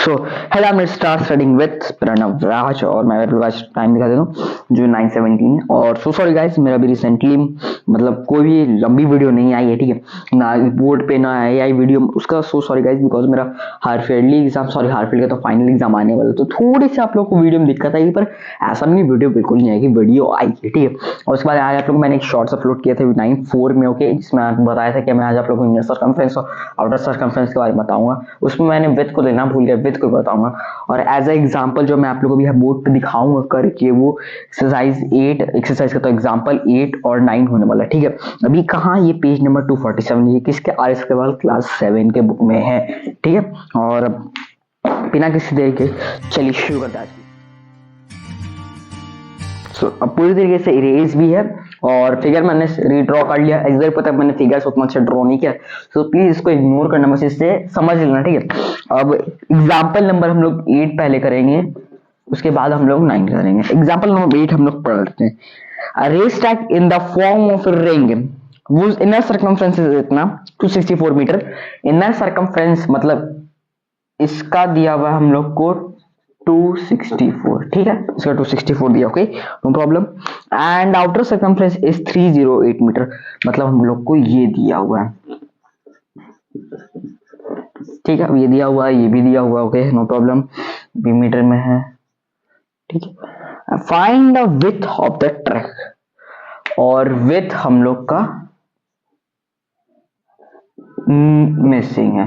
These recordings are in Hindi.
So hello I start studying with Pranav Raj और मैं आज टाइम दिखा देता हूँ जो 9:17 है। और सो सॉरी गाइस, मेरा भी रिसेंटली मतलब कोई भी लंबी वीडियो नहीं आई है, ठीक है ना, बोर्ड पे ना आई वीडियो उसका। सो सॉरी गाइस, बिकॉज मेरा हार्फेडली एग्जाम, सॉरी हार्फेड का तो फाइनल एग्जाम आने वाला, तो थोड़ी सी आप लोग को वीडियो में दिक्कत आएगी, पर ऐसा नहीं, वीडियो बिल्कुल नहीं आएगी, वीडियो आएगी, ठीक है। और उसके बाद आज आप लोग मैंने एक शॉर्ट्स अपलोड किया था 9:04 में, ओके, जिसमें बताया था कि मैं आज आप लोग को इनर सर्कमफ्रेंस और आउटर सर्कमफ्रेंस के बारे में बताऊंगा। उसमें मैंने विथ को लेना भूल गया, विथ को बताऊंगा। और एज ए एग्जांपल जो मैं आप लोगों को भी बोर्ड पे दिखाऊंगा करके, वो एक्सरसाइज 8 एक्सरसाइज का तो एग्जांपल 8 और 9 होने वाला है, ठीक है। अभी कहाँ, ये पेज नंबर 247, ये किसके, आर.एस. अग्रवाल क्लास 7 के बुक में है, ठीक है। और बिना किसी देर के चलिए शुरू करते हैं। अब पूरी तरीके से इरेज भी है और फिगर मैंने रीड्रॉ कर लिया। इस बार पता मैंने फिगर्स उतना अच्छा ड्रॉ नहीं किया, तो प्लीज इसको इग्नोर करना, बस इससे समझ लेना, ठीक है। अब एग्जांपल नंबर हम लोग 8 पहले करेंगे, उसके बाद हम लोग 9 करेंगे। एग्जांपल नंबर 8 हम लोग पढ़ लेते हैं। A racetrack in the form of a ring whose inner circumference is इतना 264 मीटर। इनर सर्कमफ्रेंस मतलब इसका दिया हुआ हम लोग को 264, ठीक है, इसका 264 दिया, okay, no problem. And outer circumference is 308 metre, मतलब हम लोग को ये दिया हुआ है, ठीक है, ये दिया हुआ है, ये भी दिया हुआ है, okay, no problem, B metre में है, ठीक है। Find the width of the track, और विड्थ हम लोग का मिसिंग है,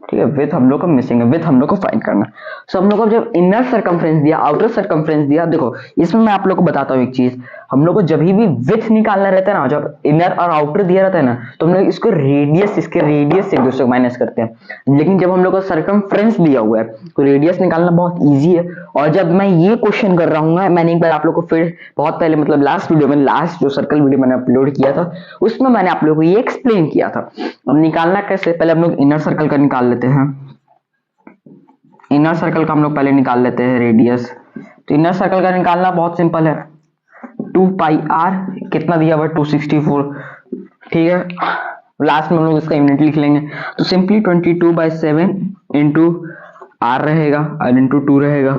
ठीक है, विथ हम लोग को मिसिंग है, विथ हम लोग को फाइंड करना। सो हम लोग को जब इनर सर्कमफ्रेंस दिया, आउटर सर्कमफ्रेंस दिया, देखो इसमें मैं आप लोग को बताता हूँ एक चीज, हम लोग को जब भी विथ निकालना रहता है ना, जब इनर और आउटर दिया रहता है ना, तो हम लोग इसको रेडियस, इसके रेडियस से एक दूसरे को माइनस करते हैं। लेकिन जब हम लोग को सर्कमफ्रेंस दिया हुआ है तो रेडियस निकालना बहुत ईजी है। और जब मैं ये क्वेश्चन कर रहा हूँ, मैंने एक बार आप लोग को फिर बहुत पहले, मतलब लास्ट वीडियो में, लास्ट जो सर्कल वीडियो मैंने अपलोड किया था, उसमें मैंने आप लोग को ये एक्सप्लेन किया था। अब निकालना कैसे, पहले हम लोग इनर सर्कल का निकाल लेते हैं। इनर सर्कल का हम लोग पहले निकाल लेते हैं रेडियस। तो इनर सर्कल का निकालना बहुत सिंपल है, 2 पाई आर, कितना दिया हुआ 264, ठीक है। लास्ट में हम लोग इसका यूनिट लिख लेंगे, तो सिंपली 22/7 इंटू आर रहेगा और इंटू 2 रहेगा,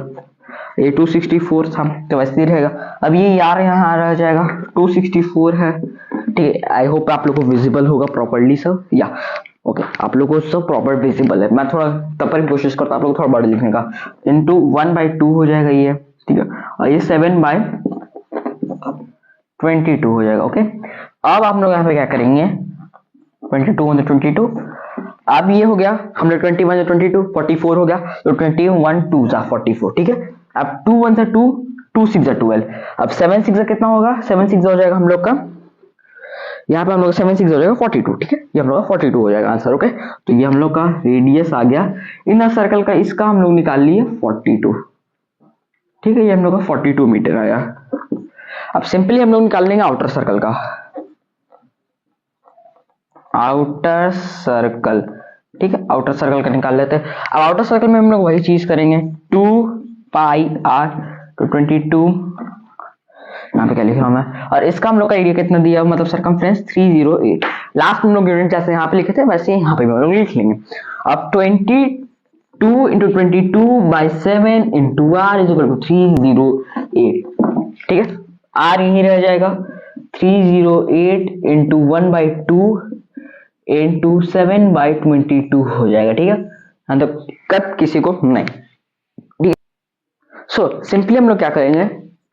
ये 264 था तो वैसे ही रहेगा। अब ये यार यहाँ रह जाएगा, 264 है, ठीक है। आई होप आप लोग को विजिबल होगा प्रॉपरली सब, या ओके, आप लोग को सब प्रॉपर विजिबल है। मैं थोड़ा तब पर कोशिश करता हूँ आप लोग थोड़ा बड़ा लिखने का, इंटू 1/2 हो जाएगा ये, ठीक है, और ये 7/22 हो जाएगा, ओके। अब आप लोग यहाँ पे क्या करेंगे, 22 22, अब ये हो गया हम लोग 21 22, 44 हो गया, तो 21 2 44, ठीक है। अब 2 1 2, 2 6 12, अब 7 6 कितना होगा, 7 6 हो जाएगा हम लोग का, यहाँ पे हम लोग 7 6 हो जाएगा 42, ठीक है, ये हम लोग का 42 हो जाएगा आंसर, ओके। तो ये हम लोग का रेडियस आ गया इनर सर्कल का, इसका हम लोग निकाल लिए 42, ठीक है, ये हम लोग का 42 मीटर आया। अब सिंपली हम लोग निकाल लेंगे आउटर सर्कल का, आउटर सर्कल, ठीक है, आउटर सर्कल का निकाल लेते हैं। अब आउटर सर्कल में हम लोग वही चीज करेंगे, 2 पाई आर, तो 22, यहाँ पे क्या लिख रहा हूं मैं, और इसका हम लोग का एरिया कितना दिया, मतलब सर्कमफ्रेंस 308। लास्ट में हम लोग यूनिट जैसे यहाँ पे लिखे थे वैसे यहाँ पे हम लोग लिख लेंगे। अब 22 into 22/7 into R is equal to 308, ठीक है, आर यही रह जाएगा, 308 इंटू 1/2 इंटू 7/22 हो जाएगा, ठीक है, मतलब कब किसी को नहीं, ठीक है। सो सिंपली हम लोग क्या करेंगे,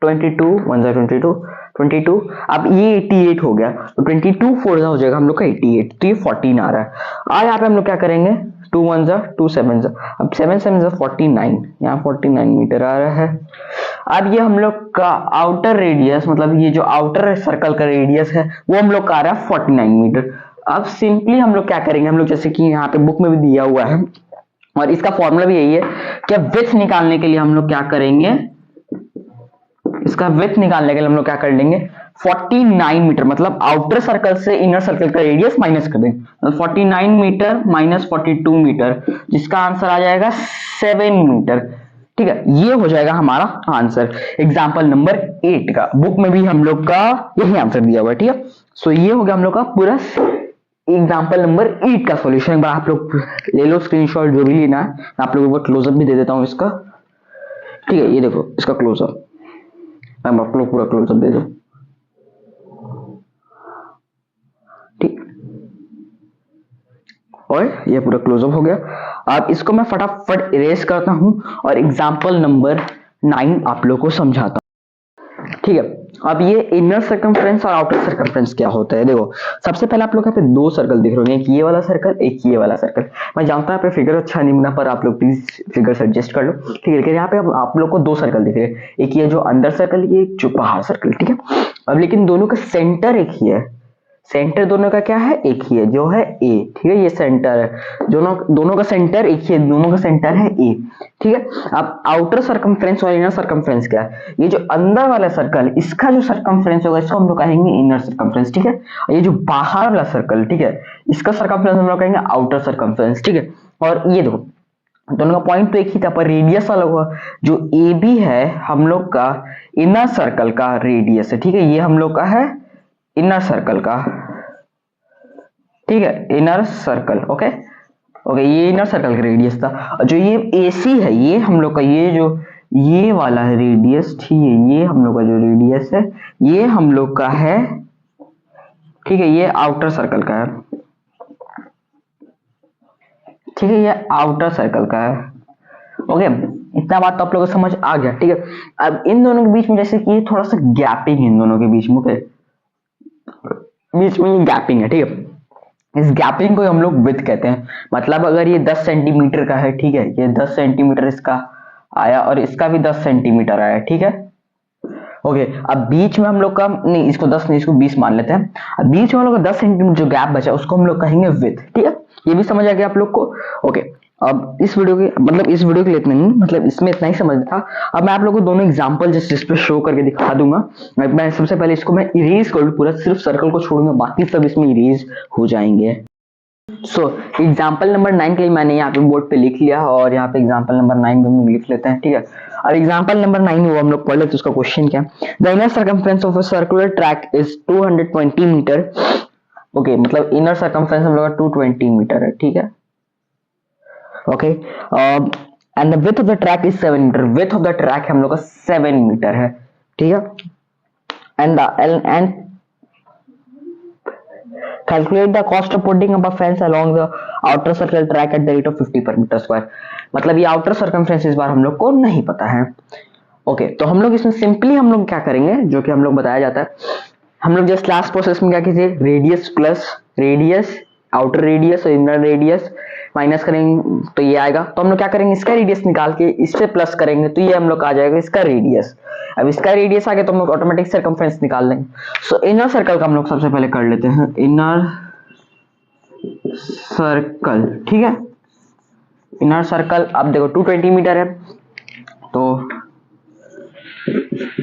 22 1 22 22, अब ये 88 हो गया, तो 22 4 हो जाएगा हम लोग का 88, तो ये 14 आ रहा है। और यहाँ पे हम लोग क्या करेंगे, 2 1 2 7, अब 7 7 49, यहाँ 49 मीटर आ रहा है। अब ये हम लोग का आउटर रेडियस, मतलब ये जो आउटर सर्कल का रेडियस है वो हम लोग का आ रहा है 49 मीटर। अब सिंपली हम लोग क्या करेंगे, हम लोग जैसे कि यहाँ पे बुक में भी दिया हुआ है और इसका फॉर्मूला भी यही है कि विड्थ निकालने के लिए हम लोग क्या करेंगे, इसका विड्थ निकालने के लिए हम लोग क्या कर लेंगे, 49 मीटर, मतलब आउटर सर्कल से इनर सर्कल का रेडियस माइनस कर देंगे, 49 मीटर माइनस 42 मीटर, जिसका आंसर आ जाएगा 7 मीटर, ठीक है। ये हो जाएगा हमारा आंसर एग्जाम्पल नंबर 8 का, बुक में भी हम लोग का यही आंसर दिया हुआ है, ठीक है। सो ये हो गया हम लोग का पूरा एग्जाम्पल नंबर 8 का सॉल्यूशन एक बार आप लोग ले लो स्क्रीनशॉट, जो भी लेना है। मैं आप लोगों को क्लोजअप भी दे देता हूँ इसका, ठीक है। ये देखो इसका क्लोजअप, मैं आप लोग पूरा क्लोजअप दे दो, ठीक। और ये पूरा क्लोजअप हो गया। अब इसको मैं फटाफट इरेज करता हूं और एग्जाम्पल नंबर 9 आप लोग को समझाता हूं, ठीक है। अब ये इनर सर्कमफ्रेंस और आउटर सर्कमफ्रेंस क्या होता है, देखो सबसे पहले आप लोग यहाँ पे दो सर्कल दिख रहे हैं, एक ये वाला सर्कल, एक ये वाला सर्कल। मैं जानता हूँ यहाँ पे फिगर अच्छा नहीं बना, पर आप लोग प्लीज फिगर से एडजस्ट कर लो, ठीक है। लेकिन यहाँ पे आप लोग को दो सर्कल दिख रहे हैं, एक ये जो अंदर सर्कल, ये जो बाहर सर्कल, ठीक है। अब लेकिन दोनों का सेंटर एक ही है, सेंटर दोनों का क्या है, एक ही है, जो है ए, ठीक है। ये सेंटर है, दोनों का सेंटर एक ही है, दोनों का सेंटर है ए, ठीक है। अब आउटर सर्कमफ्रेंस और इनर सर्कमफ्रेंस क्या है, ये जो अंदर वाला सर्कल, इसका जो सर्कमफ्रेंस होगा इसको हम लोग कहेंगे इनर सर्कमफ्रेंस, ठीक है। और ये जो बाहर वाला सर्कल, ठीक है, इसका सर्कमफ्रेंस हम लोग कहेंगे आउटर सर्कमफ्रेंस, ठीक है। और ये देखो दोनों का पॉइंट तो एक ही था, पर रेडियस अलग हुआ। जो ए बी है हम लोग का इनर सर्कल का रेडियस है, ठीक है। ये हम लोग का है इनर सर्कल का, ठीक है, इनर सर्कल, ओके ओके। ये इनर सर्कल का रेडियस था। और जो ये AC है, ये हम लोग का, ये जो ये वाला है रेडियस, ठीक है, ये हम लोग का जो रेडियस है, ये हम लोग का है, ठीक है, ये आउटर सर्कल का है, ठीक है, ये आउटर सर्कल का है, ओके। इतना बात तो आप लोगों को समझ आ गया, ठीक है। अब इन दोनों के बीच में जैसे कि थोड़ा सा गैपिंग है, इन दोनों के बीच में, ओके, बीच में ये गैपिंग है, ठीक है। इस गैपिंग को हम लोग विड्थ कहते हैं। मतलब अगर ये 10 सेंटीमीटर का है, ठीक है, ये 10 सेंटीमीटर इसका आया और इसका भी 10 सेंटीमीटर आया, ठीक है, ओके। अब बीच में हम लोग का, नहीं इसको 10 नहीं, इसको 20 मान लेते हैं। अब बीच में हम लोग का 10 सेंटीमीटर जो गैप बचा उसको हम लोग कहेंगे विड्थ, ठीक है। ये भी समझ आ गया आप लोग को, ओके। अब इस वीडियो के मतलब इस वीडियो के लिए इतना नहीं, मतलब इसमें इतना ही समझ था। अब मैं आप लोगों को दोनों एग्जांपल जिस पे शो करके दिखा दूंगा। मैं सबसे पहले इसको मैं इरेज कर लूं पूरा, सिर्फ सर्कल को छोड़ूंगा, बाकी सब इसमें इरेज हो जाएंगे। सो एग्जाम्पल नंबर 9 के लिए मैंने यहाँ पे बोर्ड पे लिख लिया, और यहाँ पे एग्जाम्पल नंबर 9 हम लिख लेते हैं, ठीक है। और एग्जाम्पल नंबर 9 वो हम लोग पढ़ लेते, उसका क्वेश्चन क्या, the inner circumference of a circular track is 220 metre, okay. मतलब इनर सर्कमफ्रेंस हम लोग का 220 मीटर है, ठीक है, okay. And the width of the track is 7 metre, width of the track हम लोग का 7 मीटर है, ठीक है। And calculate the cost of putting up a fence along the outer circle track at the rate of 50 per meter square। मतलब ये outer circumference इस बार हम लोग को नहीं पता है, ओके। तो हम लोग इसमें सिंपली हम लोग क्या करेंगे, जो कि हम लोग बताया जाता है, हम लोग जस्ट लास्ट प्रोसेस में क्या कीजिए, radius plus radius, outer radius और इनर रेडियस माइनस करेंगे तो ये आएगा। तो हम लोग क्या करेंगे, इसका रेडियस निकाल के इस पे प्लस करेंगे तो ये हम लोग आ जाएगा इसका रेडियस। अब इसका रेडियस आ गया तो हम लोग ऑटोमेटिक सर्कमफ्रेंस निकाल लेंगे। सो इनर सर्कल का हम लोग सबसे पहले कर लेते हैं, इनर सर्कल, ठीक है। इनर सर्कल अब देखो 220 मीटर है, तो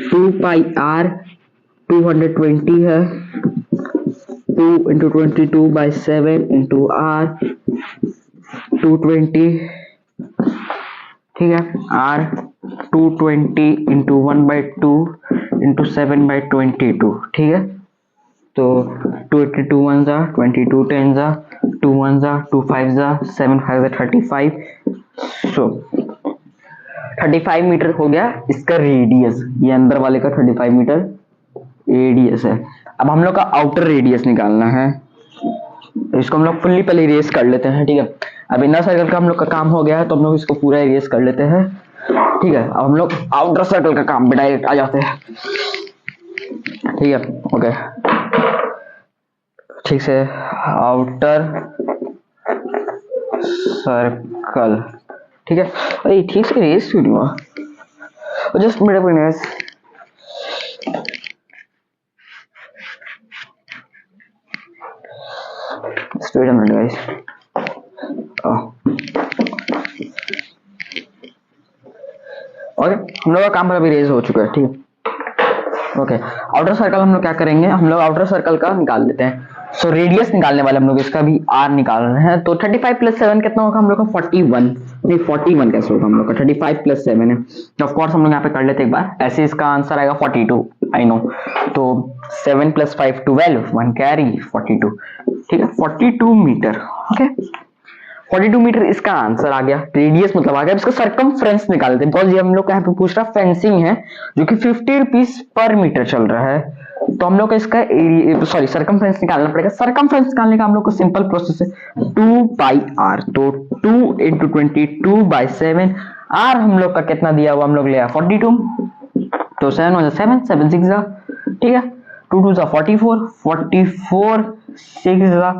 2 पाई r 220 है, 2 into 22/7 into r 220, ठीक है। r 220 into 1/2 into 7/22, ठीक है। तो 282 1 जा, 22 10 जा, 2 1 जा, 2 5 जा, 7 5 जा 35। सो 35 मीटर हो गया इसका रेडियस, ये अंदर वाले का 35 मीटर रेडियस है। अब हम लोग का आउटर रेडियस निकालना है, तो इसको हम लोग फुल्ली पहले इरेज कर लेते हैं, ठीक है। अब इनर सर्कल का हम लोग का काम हो गया है, तो हम लोग इसको पूरा इरेज कर लेते हैं, ठीक है। अब हम लोग आउटर सर्कल का काम पे डायरेक्ट आ जाते हैं, ठीक है, ओके। ठीक से आउटर सर्कल, ठीक है। अरे ठीक से इरेज क्यों नहीं हुआ, जस्ट मेरे को erase, wait a minute guys, okay. हम लोग का काम अभी रेज हो चुका है, ठीक है, ओके। आउटर सर्कल हम लोग क्या करेंगे, हम लोग आउटर सर्कल का निकाल लेते हैं। सो रेडियस निकालने वाले हम लोग इसका भी r निकाल रहे हैं, तो 35 + 7 कितना होगा हम लोग का 41, नहीं 41 कैसे होगा हम लोग का, 35 प्लस 7 है। ऑफ कोर्स हम लोग यहाँ पे कर लेते एक बार, ऐसे इसका आंसर आएगा 42, आई नो। तो 7 प्लस 5 12, 1 कैरी 42, ठीक है 42 मीटर। ओके 42 मीटर इसका आंसर आ गया। रेडियस मतलब आ गया। इसका सरकमफ्रेंस निकालते हैं, बिकॉज ये हम लोग का यहाँ पे पूछ रहा फेंसिंग है जो कि 50 रुपीज पर मीटर चल रहा है, तो हम लोग का इसका एरिया सॉरी सरकमफ्रेंस निकालना पड़ेगा। सरकमफ्रेंस निकालने का हम लोग को सिंपल प्रोसेस है 2 पाई आर, तो 2 इंटू 22/7, आर हम लोग का कितना दिया हुआ हम लोग लिया 42, तो 7 1 7 7 6 जा, ठीक है 2 2 जा 44 44 6 जा,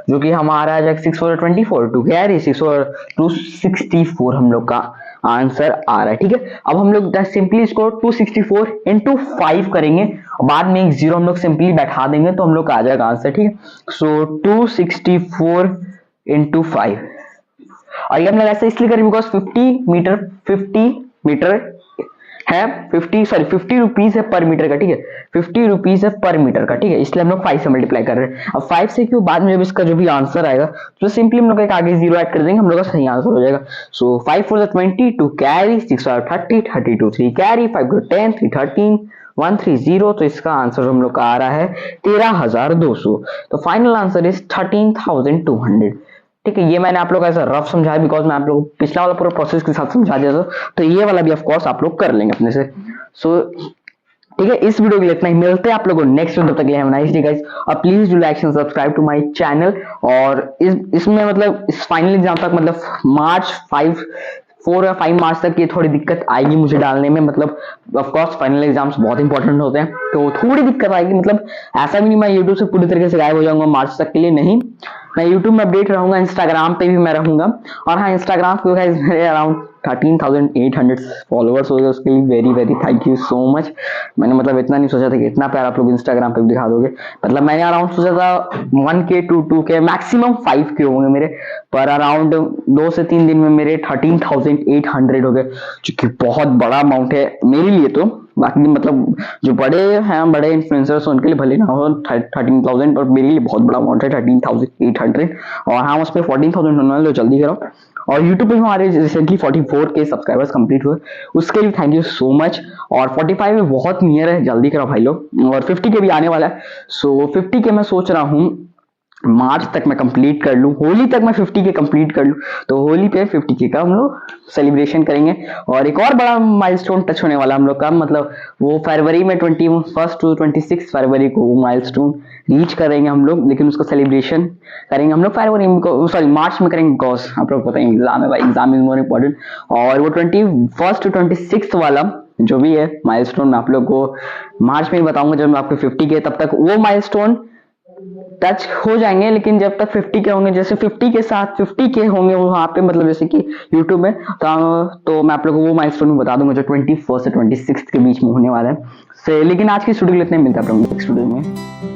जो कि हमारा आ जाएगा 6 4 24 2 कैरी 6 और 264 हम लोग का आंसर आ रहा है, ठीक है। अब हम लोग सिंपली इसको 264 इंटू 5 करेंगे, बाद में एक जीरो हम लोग सिंपली बैठा देंगे तो हम लोग का आ जाएगा आंसर, ठीक है। सो 264 इंटू 5, और ये हम लोग ऐसे इसलिए करें बिकॉज 50 मीटर है 50 रुपीज है पर मीटर का, ठीक है 50 रुपीज है पर मीटर का, ठीक है, इसलिए हम लोग 5 से मल्टीप्लाई कर रहे हैं। अब 5 से क्यों, बाद में जब इसका जो भी आंसर आएगा तो सिंपली हम लोग एक आगे जीरो ऐड कर देंगे, हम लोग का सही आंसर हो जाएगा। सो 5 4 20, 2 कैरी 6 और 30 32 3 कैरी 5 2 10 3 13 1 3 0, तो इसका आंसर हम लोग का आ रहा है 13,200। तो फाइनल आंसर इज 13,200, ठीक है। ये मैंने आप लोग ऐसा रफ समझाया बिकॉज मैं आप लोग पिछला वाला पूरा प्रोसेस के साथ समझा दिया था, तो ये वाला भी ऑफ कोर्स आप लोग कर लेंगे अपने से। सो ठीक है, इस वीडियो के लिए इतना ही, मिलते हैं आप लोगों को नेक्स्ट वीडियो, तक के लिए have a nice day guys, और please do like and subscribe to my channel. और इसमें मतलब इस फाइनल एग्जाम तक मतलब मार्च 4 या 5 मार्च तक ये थोड़ी दिक्कत आएगी मुझे डालने में, मतलब ऑफ कोर्स फाइनल एग्जाम्स बहुत इंपॉर्टेंट होते हैं तो थोड़ी दिक्कत आएगी, मतलब ऐसा भी नहीं मैं यूट्यूब से पूरी तरीके से गायब हो जाऊंगा मार्च तक के लिए, नहीं मैं यूट्यूब में अपडेट रहूंगा, इंस्टाग्राम पे भी मैं रहूंगा। और हाँ, इंस्टाग्राम पे गाइस मेरे अराउंड 13,800 फॉलोअर्स हो गए, उसके लिए very very thank you so much. मैंने मतलब इतना नहीं सोचा था कि इतना प्यार आप लोग इंस्टाग्राम पे भी दिखा दोगे, मतलब मैंने अराउंड सोचा था 1K 2K मैक्सिमम 5K होंगे मेरे, पर अराउंड 2 से 3 दिन में मेरे 13,800 हो गए, जो कि बहुत बड़ा अमाउंट है मेरे लिए। तो बाकी मतलब जो बड़े हैं, बड़े इन्फ्लुएंसर्स उनके लिए भले ना हो 13,000, पर मेरे लिए बहुत बड़ा अमाउंट है 13,800। और हाँ, उस पर 14,000 होने वाले, जल्दी करो। और YouTube पे हमारे रिसेंटली 44K सब्सक्राइबर्स कंप्लीट हुए, उसके लिए थैंक यू सो मच। और 45 में बहुत नियर है, जल्दी करो भाई लोग। और 50K भी आने वाला है, सो 50K मैं सोच रहा हूँ मार्च तक मैं कंप्लीट कर लूं, होली तक मैं 50K कंप्लीट कर लूं, तो होली पे 50K का हम लोग सेलिब्रेशन करेंगे। और एक और बड़ा माइलस्टोन टच होने वाला हम लोग का, मतलब वो फरवरी में 21 टू 26 फरवरी को वो माइलस्टोन रीच करेंगे हम लोग, लेकिन उसका सेलिब्रेशन करेंगे हम लोग फरवरी में, सॉरी मार्च में करेंगे, बिकॉज आप लोग पता है एग्जाम है भाई, एग्जाम इज मोर इम्पोर्टेंट। और वो 21 टू 26 वाला जो भी है माइलस्टोन आप लोग को मार्च में ही बताऊंगा जब मैं आपको 50K, तब तक वो माइलस्टोन टच हो जाएंगे। लेकिन जब तक 50K होंगे, जैसे 50 के साथ 50K होंगे वहां पे, मतलब जैसे कि यूट्यूब में, तो मैं आप लोगों को वो माइलस्टोन भी बता दूंगा जो 21 से 26 के बीच में होने वाला है। लेकिन आज की स्टूडियो इतने मिलता है नेक्स्ट वीडियो में।